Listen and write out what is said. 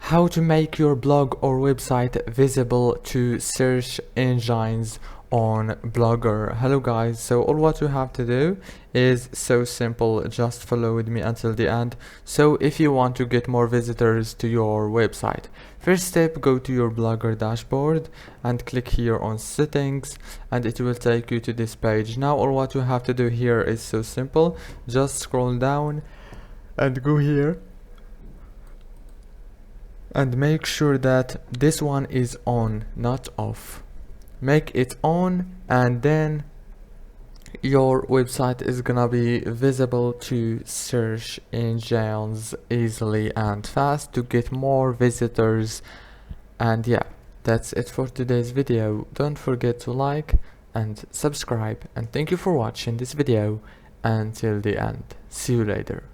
How to make your blog or website visible to search engines on Blogger. Hello guys, so all what you have to do is so simple, just follow with me until the end. So if you want to get more visitors to your website, first step, go to your Blogger dashboard and click here on settings, and it will take you to this page. Now all what you have to do here is so simple, just scroll down and go here and make sure that this one is on, not off. Make it on, and then your website is gonna be visible to search engines easily and fast to get more visitors. And yeah, that's it for today's video. Don't forget to like and subscribe, and thank you for watching this video until the end. See you later.